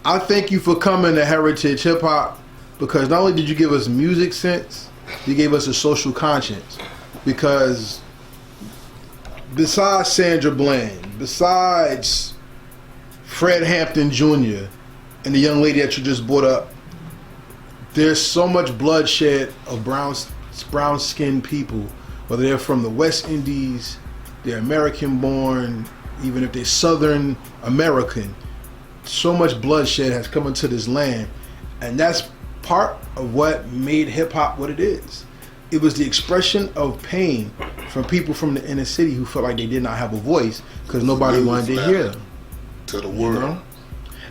I thank you for coming to Heritage Hip Hop, because not only did you give us music sense, you gave us a social conscience. Because besides Sandra Bland, besides Fred Hampton Jr. and the young lady that you just brought up, there's so much bloodshed of brown-skinned people, whether they're from the West Indies, they're American-born, even if they're Southern American. So much bloodshed has come into this land, and that's part of what made hip-hop what it is. It was the expression of pain from people from the inner city who felt like they did not have a voice because nobody wanted to hear them. To the world. You know?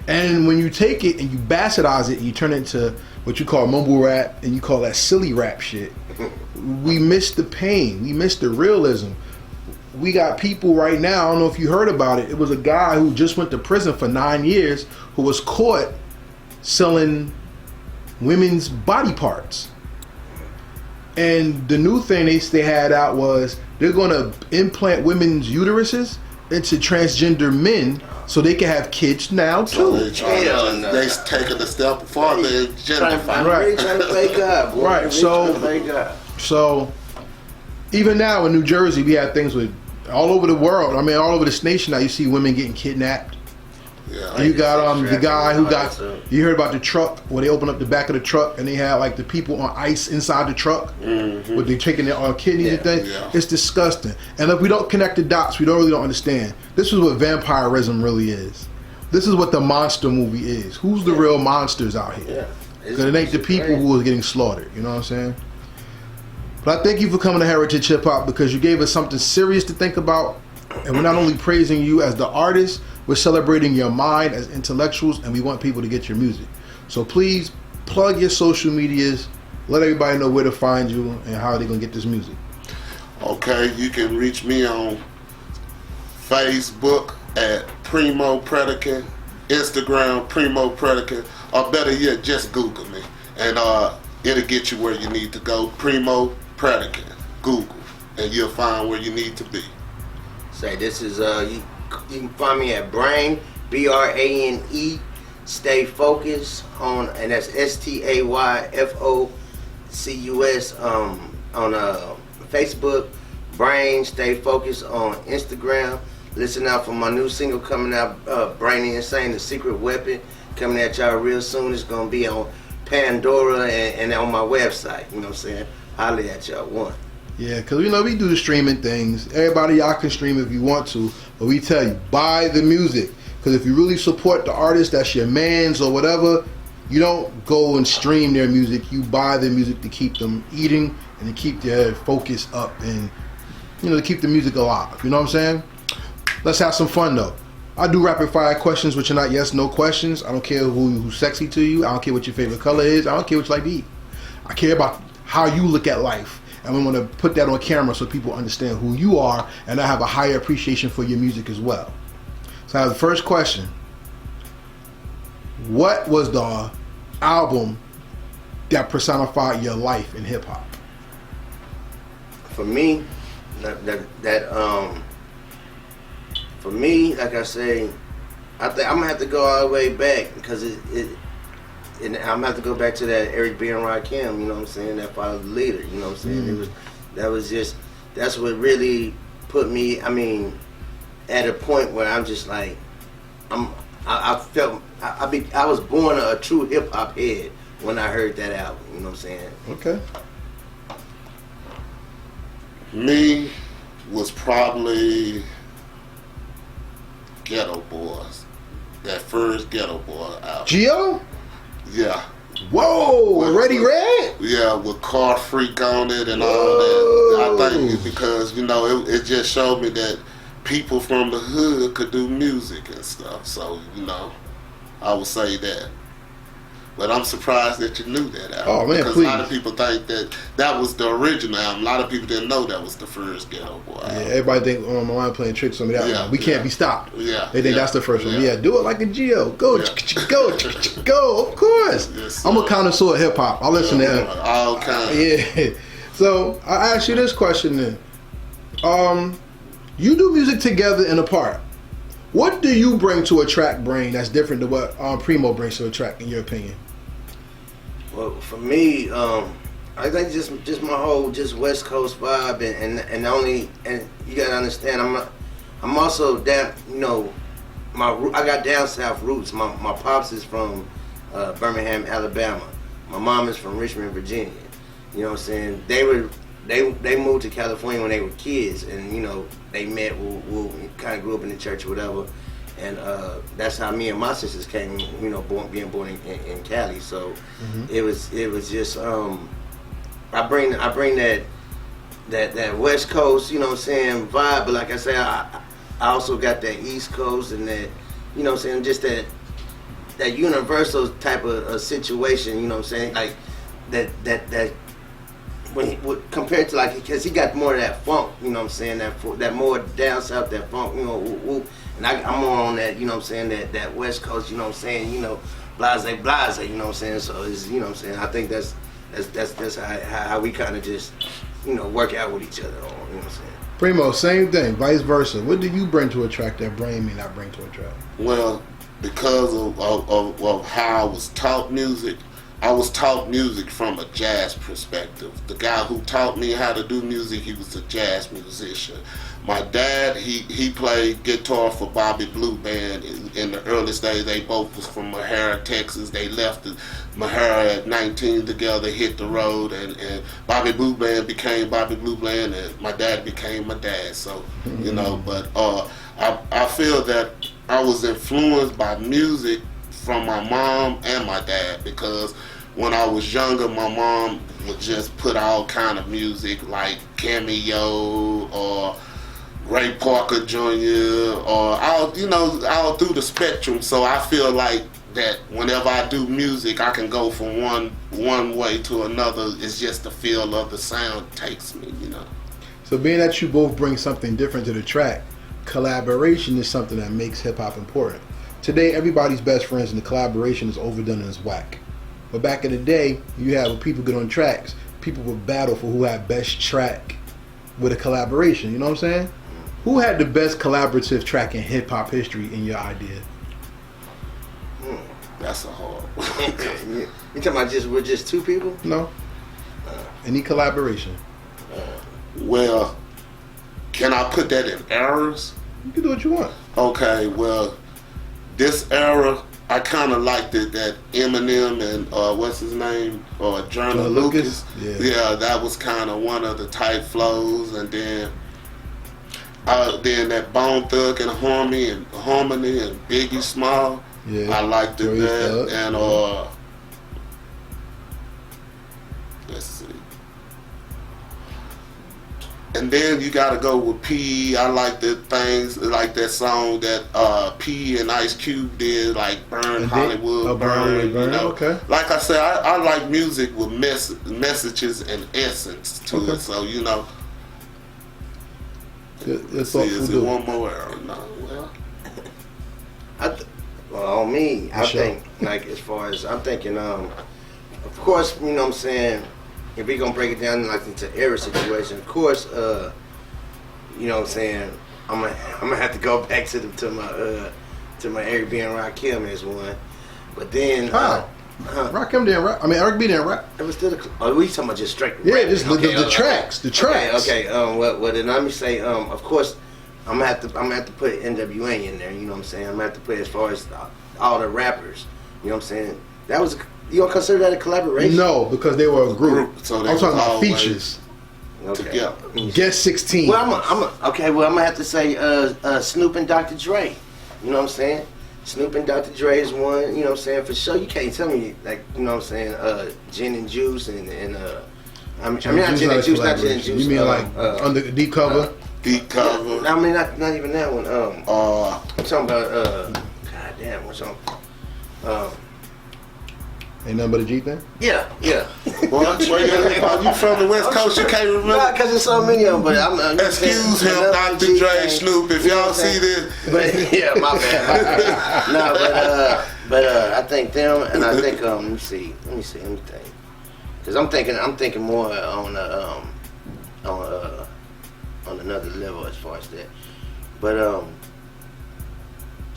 And when you take it and you bastardize it and you turn it into what you call mumble rap and you call that silly rap shit, we miss the pain. We miss the realism. We got people right now, I don't know if you heard about it, it was a guy who just went to prison for 9 years who was caught selling women's body parts. And the new thing they had out was they're going to implant women's uteruses into transgender men so they can have kids now too. So they taking a step farther and gentrifying. Right. Trying to play God, boy. Right. So even now in New Jersey, we have things with all over the world. I mean, all over this nation now, you see women getting kidnapped. Yeah. You got the guy who got, you heard about the truck where they opened up the back of the truck and they had like the people on ice inside the truck where they're taking their kidneys and things. Yeah. It's disgusting. And if we don't connect the dots, we don't understand. This is what vampirism really is. This is what the monster movie is. Who's the real monsters out here? Because it ain't the people who are getting slaughtered. You know what I'm saying? But I thank you for coming to Heritage Hip Hop, because you gave us something serious to think about. And we're not only praising you as the artist, we're celebrating your mind as intellectuals, and we want people to get your music. So please plug your social medias, let everybody know where to find you and how they're going to get this music. Okay, you can reach me on Facebook at Premo Predican, Instagram Premo Predican, or better yet, just Google me, and it'll get you where you need to go. Premo Predican, Google, and you'll find where you need to be. Say this is you can find me at Brane, Brane, Stay Focused on, and that's STAYFOCUS on Facebook. Brane, Stay Focused on Instagram. Listen out for my new single coming out, Brane Insane, The Secret Weapon, coming at y'all real soon. It's gonna be on Pandora and on my website. You know what I'm saying? Holler at y'all one. Yeah, because we do the streaming things. Everybody, y'all can stream if you want to, but we tell you, buy the music. Because if you really support the artist, that's your mans or whatever, you don't go and stream their music. You buy the music to keep them eating and to keep their focus up and, to keep the music alive. You know what I'm saying? Let's have some fun though. I do rapid fire questions, which are not yes, no questions. I don't care who's sexy to you. I don't care what your favorite color is. I don't care what you like to eat. I care about how you look at life. And we want to put that on camera so people understand who you are, and I have a higher appreciation for your music as well. So I have the first question. What was the album that personified your life in hip hop? For me, for me, like I say, I think I'm gonna have to go all the way back, because and I'm gonna have to go back to that Eric B. and Rakim, you know what I'm saying, that Father the Leader, you know what I'm saying. That's what really put me, at a point where I'm just like, I was born a true hip hop head when I heard that album, you know what I'm saying. Okay. Me was probably Ghetto Boys, that first Ghetto Boy album. Geo? Yeah. Whoa, Ready Red? Yeah, with Car Freak on it and all that. I think because, it just showed me that people from the hood could do music and stuff. So, I would say that. But I'm surprised that you knew that album. Oh, man, because please. a lot of people think that was the original album. A lot of people didn't know that was the first Ghetto Boy album. Yeah, everybody think, my line playing tricks on me. We can't be stopped. Yeah. They think that's the first one. Yeah, do it like a Geo. Go, go, of course. Yes, I'm a connoisseur of hip hop. I listen to all kinds. Yeah. So, I ask you this question then. You do music together and apart. What do you bring to a track, Brane, that's different than what Premo brings to a track, in your opinion? Well, for me, I think just my whole just West Coast vibe, and you gotta understand, I'm also down, you know, I got down south roots. My pops is from Birmingham, Alabama. My mom is from Richmond, Virginia. You know what I'm saying? They moved to California when they were kids, and you know they met. We kind of grew up in the church or whatever, and that's how me and my sisters came. You know, being born in Cali. So it was just I bring that West Coast, you know what I'm saying, vibe. But like I said, I also got that East Coast and that, you know what I'm saying, just that universal type of situation. You know what I'm saying, like that. When compared to like, because he got more of that funk, you know what I'm saying, that more down south, that funk, you know, and I'm more on that, you know what I'm saying, that West Coast, you know what I'm saying, you know, blase, you know what I'm saying. So it's, you know what I'm saying, I think that's how we kind of just, you know, work out with each other on, you know what I'm saying. Premo, same thing, vice versa. What do you bring to a track that Brane may not bring to a track? Well, because of how I was taught music, I was taught music from a jazz perspective. The guy who taught me how to do music, he was a jazz musician. My dad, he played guitar for Bobby Blue Band in the earliest days. They both was from Mahara, Texas. They left Mahara at 19 together, hit the road, and Bobby Blue Band became Bobby Blue Band, and my dad became my dad. So, you know, but I feel that I was influenced by music from my mom and my dad, because when I was younger, my mom would just put all kind of music like Cameo or Ray Parker Jr. or all through the spectrum. So I feel like that whenever I do music, I can go from one way to another. It's just the feel of the sound takes me, you know. So being that you both bring something different to the track, collaboration is something that makes hip hop important. Today, everybody's best friends, and the collaboration is overdone and is whack. But back in the day, you had when people get on tracks, people would battle for who had best track with a collaboration. You know what I'm saying? Who had the best collaborative track in hip hop history in your idea? That's a hard one. You talking about with just two people? No. Any collaboration? Well, can I put that in eras? You can do what you want. Okay, well, this era, I kind of liked it that Eminem and what's his name, Joyner Lucas. Yeah, that was kind of one of the tight flows, and then that Bone Thug and Harmony and Biggie Small. Yeah, I liked it that, and let's see. And then you gotta go with P. I like the things like that song that P and Ice Cube did, like Burn Hollywood, Burn. You know, okay. Like I said, I like music with messages and essence to it. So you know. Let's see, is it one more era? No, well. On me, I think like as far as I'm thinking, of course, you know what I'm saying. If we're gonna break it down like into era situation, of course, you know what I'm saying, I'm gonna have to go back to my Eric B. and Rakim as one. But then Rakim didn't rap. I mean, Eric B. didn't rap. It was still we talking about just straight rap. Just the tracks. The tracks. Okay. Well then let me say, of course, I'm gonna have to put NWA in there, you know what I'm saying? I'm gonna have to put as far as all the rappers, you know what I'm saying? That was you don't consider that a collaboration? No, because they were a group. So I'm talking about features. Okay. Guess 16. Well, I'm gonna have to say Snoop and Dr. Dre. You know what I'm saying? Snoop and Dr. Dre is one. You know what I'm saying? For sure, you can't tell me like you know what I'm saying. Gin and Juice and I mean not Gin and Juice, not Gin and Juice. You mean like under deep cover? Deep cover. I mean not even that one. I'm talking about God damn, what's on? Ain't nothing but a G thing? Yeah. Well, you from the West Coast, you can't remember? Nah, because there's so many of them, but I'm excuse him, Dr. Dre, Snoop, if y'all see this. But, yeah, my bad. No, but I think them, and I think, let me think. Because I'm thinking more on another level as far as that. But,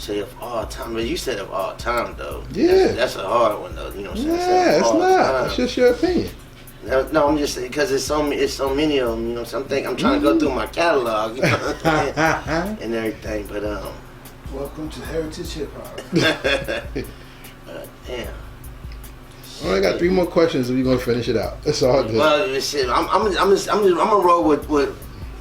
say of all time, but you said of all time though. Yeah. That's a hard one though. You know what I'm saying? Yeah, it's not. It's just your opinion. No, I'm just saying because it's so many of them. You know, what I'm saying? I'm trying to go through my catalog, you know what I'm saying? And everything. But welcome to Heritage Hip Hop. damn. I only got 3 more questions, and we're gonna finish it out. It's all good. Well, shit, I'm gonna roll with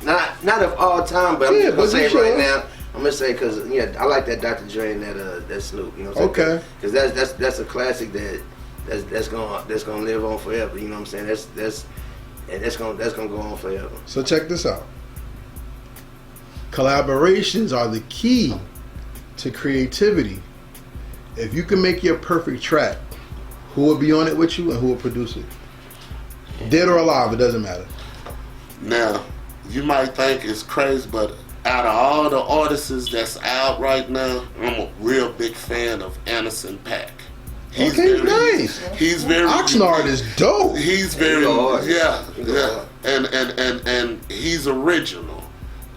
not of all time, but I'm just gonna say it right now. I'm gonna say because I like that Dr. Dre and that Snoop. You know what I'm saying? Okay. Because that's a classic that's gonna live on forever. You know what I'm saying? That's gonna go on forever. So check this out. Collaborations are the key to creativity. If you can make your perfect track, who will be on it with you and who will produce it? Dead or alive, it doesn't matter. Now, you might think it's crazy, but out of all the artists that's out right now, I'm a real big fan of Anderson .Paak. Nice. He's very Oxnard is dope. He's very and he's original,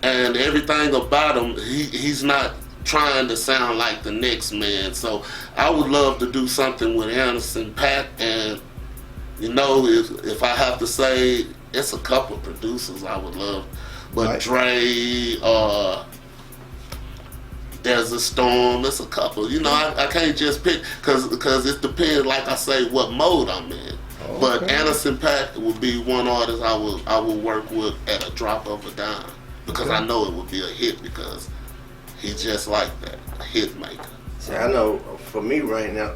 and everything about him. He's not trying to sound like the next man. So I would love to do something with Anderson .Paak, and if I have to say, it's a couple of producers I would love, but right. Dre, There's a Storm. It's a couple. I can't just pick because it depends. Like I say, what mode I'm in. Okay. But Anderson .Paak would be one artist I will work with at a drop of a dime because I know it would be a hit because he's just like that, a hit maker. See, I know for me right now,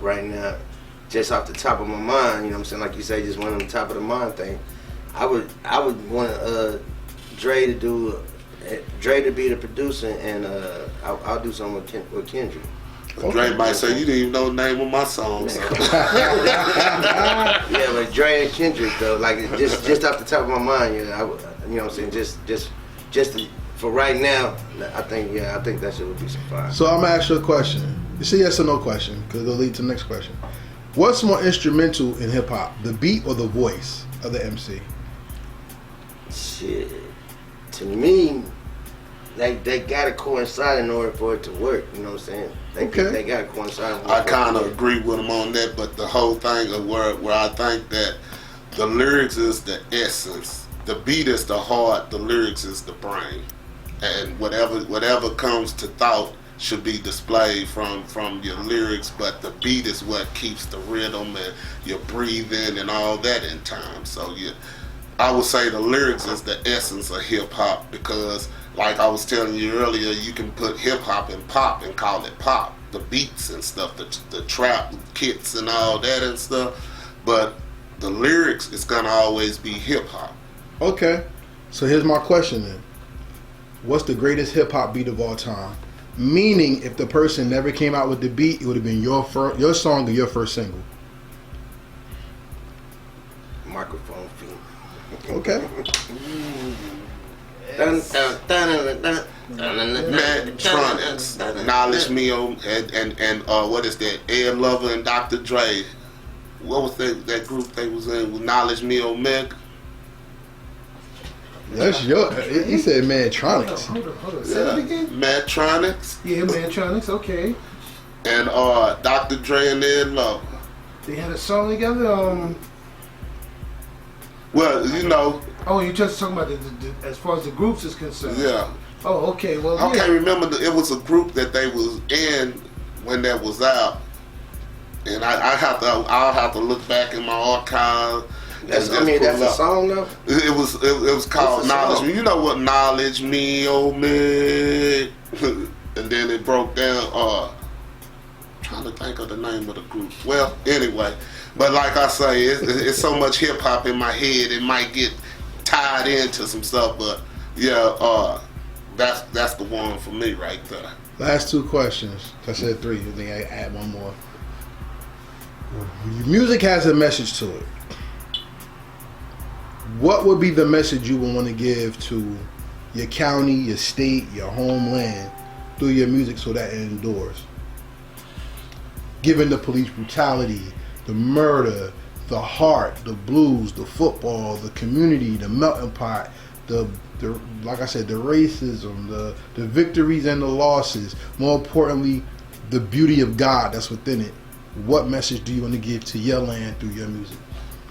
just off the top of my mind, you know what I'm saying, like you say, just one of the top of the mind thing. I would want Dre to be the producer, and I'll do something with Kendrick. Dre might say, you didn't even know the name of my song. So. Yeah, but Dre and Kendrick though, like just off the top of my mind, you know what I'm saying, just for right now, I think that shit would be some fire. So I'm gonna ask you a question. It's a yes or no question because it'll lead to the next question. What's more instrumental in hip hop, the beat or the voice of the MC? Shit, to me, they gotta coincide in order for it to work. You know what I'm saying? They gotta coincide. I kind of agree with him on that, but the whole thing of where I think that the lyrics is the essence, the beat is the heart, the lyrics is the brain, and whatever comes to thought should be displayed from your lyrics, but the beat is what keeps the rhythm and your breathing and all that in time. So I would say the lyrics is the essence of hip hop because, like I was telling you earlier, you can put hip hop and pop and call it pop. The beats and stuff, the trap kits and all that and stuff, but the lyrics is gonna always be hip hop. Okay, so here's my question then. What's the greatest hip hop beat of all time? Meaning, if the person never came out with the beat, it would have been your song or your first single. Microphone fiend. Okay. Madtronics, Knowledge Me, and what is that? Ed Lover and Dr. Dre. What was that group they was in? With Knowledge Me Omega. That's your. He said Madtronics. Hold on. Say that again. Madtronics. Yeah, Madtronics. Okay. And Dr. Dre and Ed Lover. They had a song together. Well, Oh, you just talking about the as far as the groups is concerned. Yeah. Oh, okay. Well, I can't remember. It was a group that they was in when that was out, and I'll have to look back in my archive. That's a song though. It was called Knowledge Me. You know what Knowledge Me, oh me, and then it broke down. Trying to think of the name of the group. Well, anyway, but like I say, it's so much hip hop in my head, it might get tied into some stuff. But yeah, that's the one for me right there. Last 2 questions. I said 3. I think I add one more. Music has a message to it. What would be the message you would want to give to your county, your state, your homeland through your music so that it endures? Given the police brutality, the murder, the heart, the blues, the football, the community, the melting pot, the like I said, the racism, the victories and the losses. More importantly, the beauty of God that's within it, what message do you want to give to your land through your music?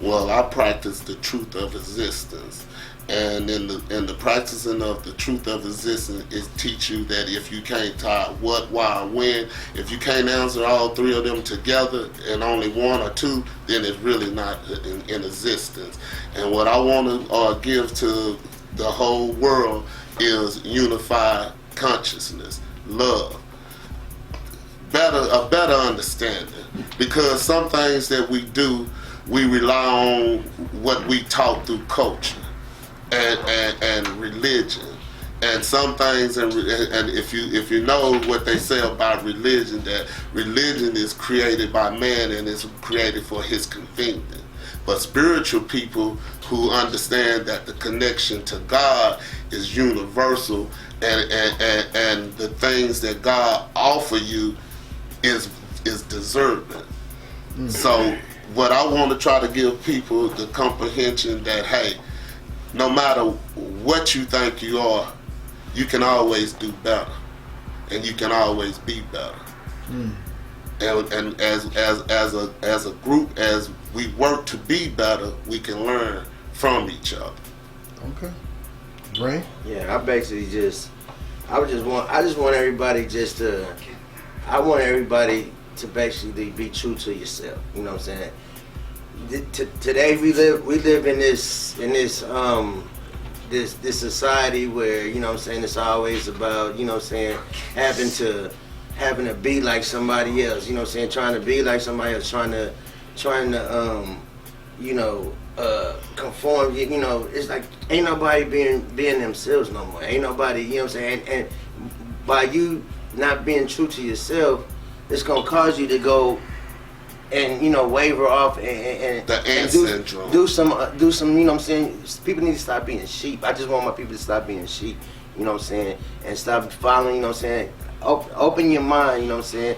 Well, I practice the truth of existence. And in the practicing of the truth of existence, it teach you that if you can't tie what, why, when, if you can't answer all three of them together and only one or two, then it's really not in existence. And what I want to give to the whole world is unified consciousness, love, a better understanding. Because some things that we do, we rely on what we taught through culture and religion, and some things, and if you know what they say about religion, that religion is created by man and is created for his convenience. But spiritual people who understand that the connection to God is universal, and the things that God offer you is deserving. Mm-hmm. So what I want to try to give people the comprehension that, hey, no matter what you think you are, you can always do better, and you can always be better. Mm. And as a group, as we work to be better, we can learn from each other. Okay, Brane? Yeah, I just want everybody I want everybody to basically be true to yourself. You know what I'm saying? Today we live in this society where, you know what I'm saying, it's always about, you know what I'm saying, having to be like somebody else, you know what I'm saying, trying to be like somebody else, trying to conform, you know, it's like ain't nobody being themselves no more. Ain't nobody, you know what I'm saying, and by you not being true to yourself, it's gonna cause you to go and, you know, waver off and do some, you know what I'm saying. People need to stop being sheep. I just want my people to stop being sheep, you know what I'm saying, and stop following, you know what I'm saying. Open your mind, you know what I'm saying.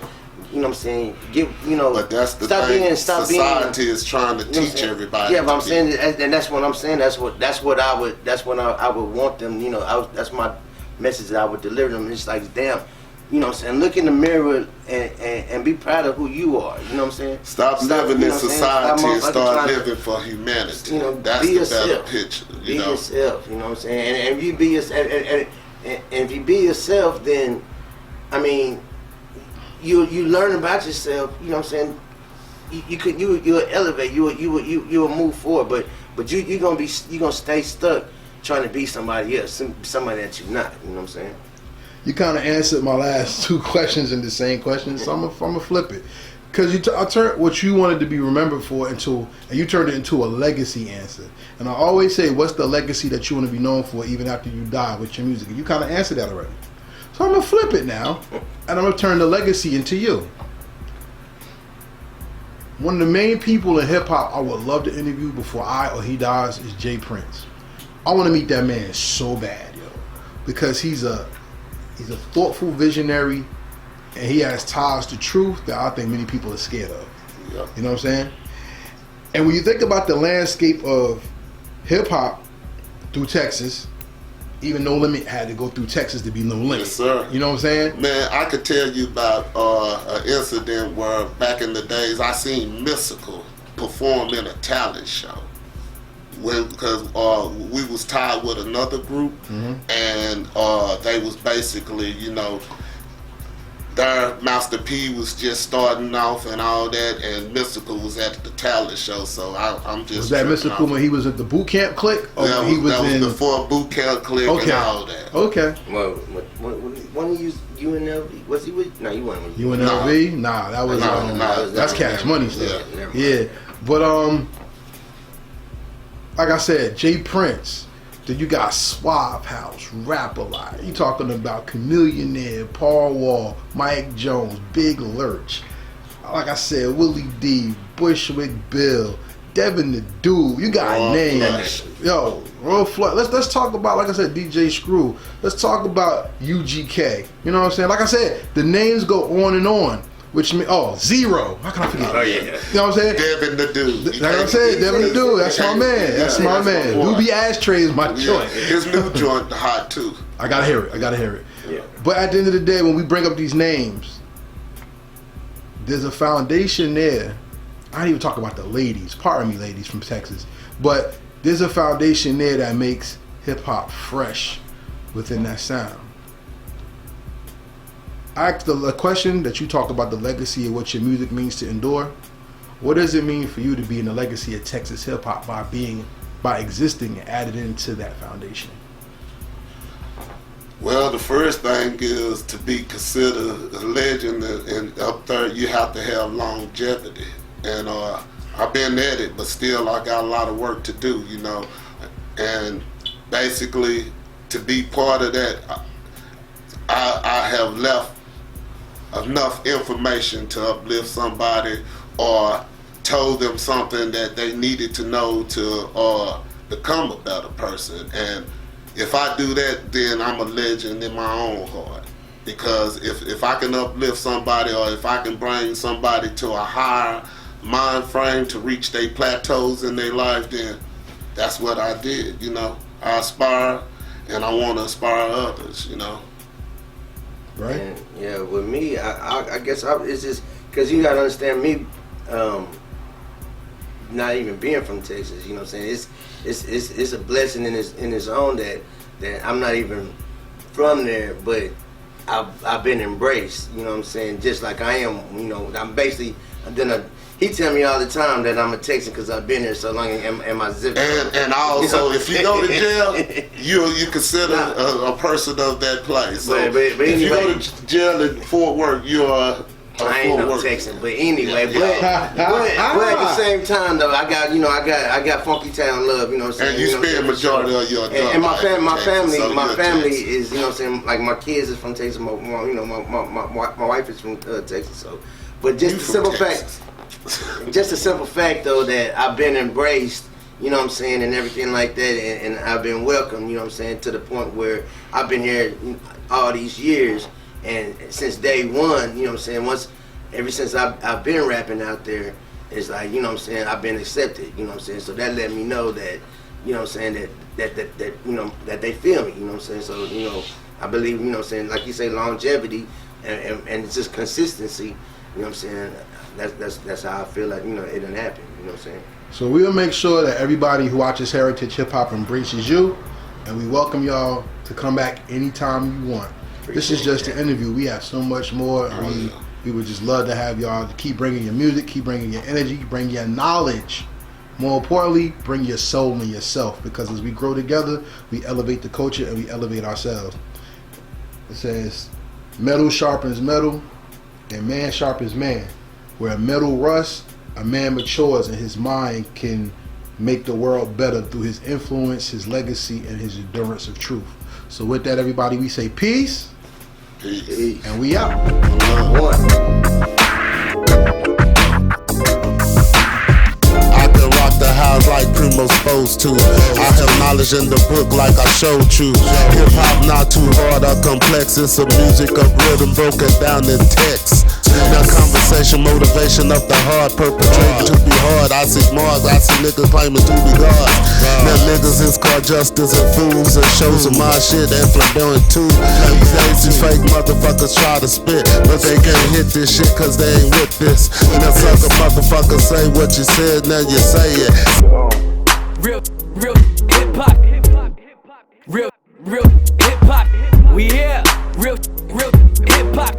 You know what I'm saying. But that's the thing. Society is trying to teach everybody. Yeah, but I'm saying, and that's what I'm saying. That's what I would want them. You know, that's my message that I would deliver them. It's like, damn. You know what I'm saying? Look in the mirror and be proud of who you are. You know what I'm saying? Stop living in society and start living for humanity. You know, that's be the yourself. better picture. Be yourself. You know what I'm saying? And if you be yourself, and if you be yourself, then, I mean, you learn about yourself. You know what I'm saying? You'll elevate. You'll move forward. But you're gonna stay stuck trying to be somebody else, somebody that you're not. You know what I'm saying? You kind of answered my last two questions in the same question, so I'm gonna flip it, because I turned what you wanted to be remembered for and you turned it into a legacy answer. And I always say, what's the legacy that you want to be known for even after you die with your music? And you kind of answered that already. So I'm gonna flip it now, and I'm gonna turn the legacy into you. One of the main people in hip hop I would love to interview before I or he dies is Jay Prince. I want to meet that man so bad, yo, because he's a thoughtful visionary, and he has ties to truth that I think many people are scared of. Yep. You know what I'm saying? And when you think about the landscape of hip hop through Texas, even No Limit had to go through Texas to be No Limit. Yes, sir. You know what I'm saying? Man, I could tell you about an incident where back in the days I seen Mystical perform in a talent show. Because we was tied with another group, mm-hmm. and they was basically, you know, their Master P was just starting off and all that, and Mystical was at the talent show. So I'm just. Was that Mystical when he was at the boot camp clique? Or that was before boot camp clique and all that. Okay. Well, when you UNLV, was he with? No, you weren't with UNLV. Nah, that was that's Cash Money stuff. Yeah, but like I said, Jay Prince. Then you got Suave House, Rap A Lot. You talking about Chameleonaire, Paul Wall, Mike Jones, Big Lurch. Like I said, Willie D, Bushwick Bill, Devin the Dude. You got names. Yo, Royal Flood. Let's talk about, like I said, DJ Screw. Let's talk about UGK. You know what I'm saying? Like I said, the names go on and on. Which means, Zero. How can I forget? Oh, yeah. You know what I'm saying? Devin the Dude. Like I said, Devin the Dude. That's my man. That's my man. Doobie Ashtray is my joint. His new joint hot too. I gotta hear it. Yeah. But at the end of the day, when we bring up these names, there's a foundation there. I didn't even talk about the ladies. Pardon me, ladies from Texas. But there's a foundation there that makes hip-hop fresh within that sound. I asked the question that you talked about, the legacy of what your music means to endure. What does it mean for you to be in the legacy of Texas hip-hop by existing and added into that foundation? Well, the first thing is to be considered a legend, and up there you have to have longevity. And I've been at it, but still I got a lot of work to do, you know. And basically, to be part of that, I have left enough information to uplift somebody or told them something that they needed to know to become a better person. And if I do that, then I'm a legend in my own heart. Because if I can uplift somebody, or if I can bring somebody to a higher mind frame to reach their plateaus in their life, then that's what I did, you know. I aspire, and I want to inspire others, you know. Right? And, yeah, with me, I guess it's just because you gotta understand me, not even being from Texas. You know what I'm saying? It's a blessing in its own that I'm not even from there, but I've been embraced. You know what I'm saying? Just like I am. You know, I'm basically he tell me all the time that I'm a Texan because I've been there so long and my zip. And also, if you go to jail, you consider a person of that place. So but if anyway, you go to jail in Fort Worth, you are. I ain't no Texan, but anyway, but at the same time though, I got Funky Town love, you know what I'm saying? And you spend majority of your and my family Texas. is, you know what I'm saying, like my kids is from Texas, my wife is from Texas, so. But just the simple fact though that I've been embraced, you know what I'm saying, and everything like that, and I've been welcomed, you know what I'm saying, to the point where I've been here all these years. And since day one, you know what I'm saying, ever since I've been rapping out there, it's like, you know what I'm saying, I've been accepted, you know what I'm saying, so that let me know that, you know what I'm saying, that you know, that they feel me, you know what I'm saying, so, you know, I believe, you know what I'm saying, like you say, longevity, and it's just consistency, you know what I'm saying, that's how I feel like, you know, it done happen, you know what I'm saying. So we'll make sure that everybody who watches Heritage Hip Hop embraces you, and we welcome y'all to come back anytime you want. This is just an interview. We have so much more. We would just love to have y'all to keep bringing your music, keep bringing your energy, bring your knowledge. More importantly, bring your soul and yourself, because as we grow together, we elevate the culture and we elevate ourselves. It says, metal sharpens metal and man sharpens man. Where metal rusts, a man matures and his mind can make the world better through his influence, his legacy, and his endurance of truth. So with that, everybody, we say peace. Peace. And we out. I can rock the house like Premo's supposed to. I have knowledge in the book like I showed you. Hip hop not too hard or complex. It's a music of rhythm broken down in text. Now conversation, motivation of the heart, perpetrating to be hard. I see Mars, I see niggas claiming to be God. Now niggas is called justice and fools and shows of my shit and flamboyant too. These days these fake motherfuckers try to spit, but they can't hit this shit cause they ain't with this. Now sucker motherfucker say what you said, now you say it. Real hip hop. Real hip hop. We here. Real hip hop.